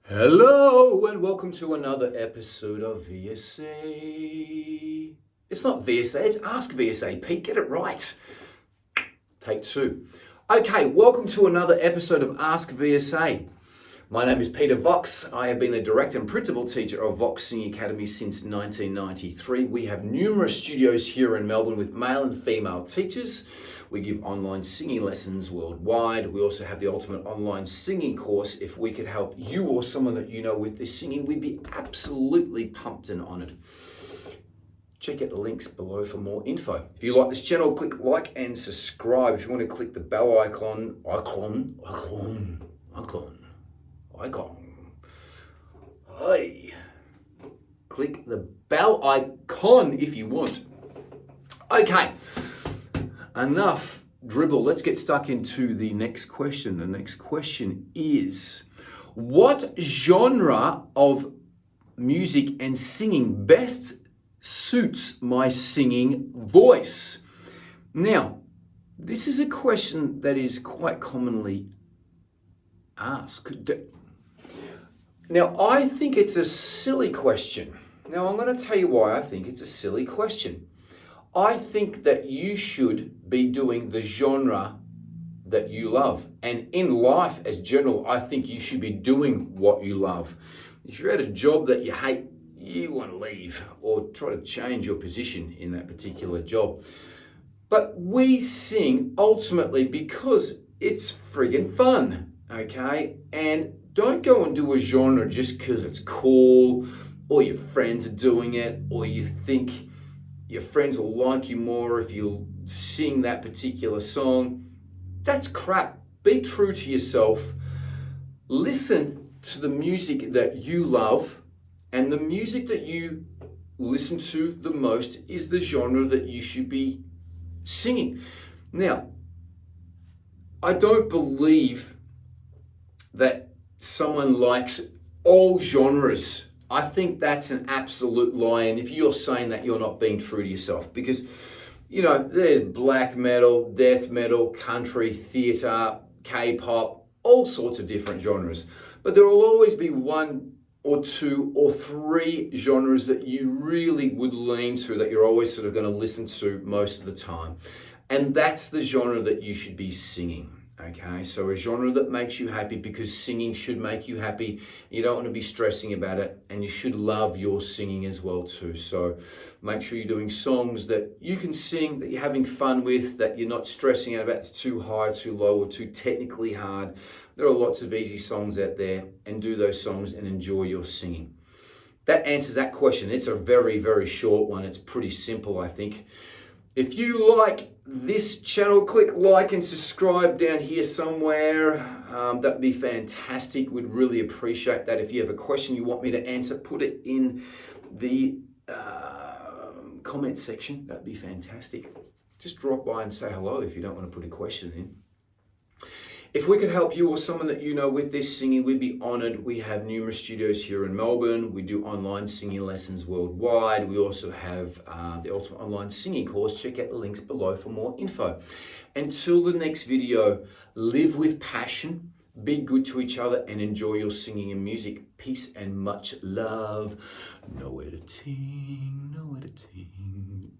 Hello and welcome to another episode of VSA. It's not VSA, it's Ask VSA. Pete, get it right. Take two. Okay, welcome to another episode of Ask VSA. My name is Peter Vox. I have been the director and principal teacher of Vox Singing Academy since 1993. We have numerous studios here in Melbourne with male and female teachers. We give online singing lessons worldwide. We also have the ultimate online singing course. If we could help you or someone that you know with this singing, we'd be absolutely pumped and honored. Check out the links below for more info. If you like this channel, click like and subscribe. If you want to click the bell icon. Hey. Click the bell icon if you want. Okay, enough dribble. Let's get stuck into the next question. The next question is, what genre of music and singing best suits my singing voice? Now, this is a question that is quite commonly asked. Now, I think it's a silly question. Now, I'm going to tell you why I think it's a silly question. I think that you should be doing the genre that you love. And in life as general, I think you should be doing what you love. If you're at a job that you hate, you want to leave or try to change your position in that particular job. But we sing ultimately because it's friggin' fun, okay? And don't go and do a genre just because it's cool or your friends are doing it or you think your friends will like you more if you sing that particular song. That's crap. Be true to yourself. Listen to the music that you love, and the music that you listen to the most is the genre that you should be singing. Now, I don't believe that someone likes all genres. I think that's an absolute lie. And if you're saying that, you're not being true to yourself, because, you know, there's black metal, death metal, country, theatre, K-pop, all sorts of different genres. But there will always be one or two or three genres that you really would lean to, that you're always sort of going to listen to most of the time. And that's the genre that you should be singing. Okay, so a genre that makes you happy, because singing should make you happy. You don't want to be stressing about it, and you should love your singing as well too. So make sure you're doing songs that you can sing, that you're having fun with, that you're not stressing out about it's too high, too low, or too technically hard. There are lots of easy songs out there, and do those songs and enjoy your singing. That answers that question. It's a very, very short one. It's pretty simple, I think. If you like this channel, click like and subscribe down here somewhere. That'd be fantastic. We'd really appreciate that. If you have a question you want me to answer, put it in the comment section. That'd be fantastic. Just drop by and say hello if you don't want to put a question in. If we could help you or someone that you know with this singing, we'd be honored. We have numerous studios here in Melbourne. We do online singing lessons worldwide. We also have the Ultimate Online Singing course. Check out the links below for more info. Until the next video, live with passion, be good to each other, and enjoy your singing and music. Peace and much love. No editing, no editing.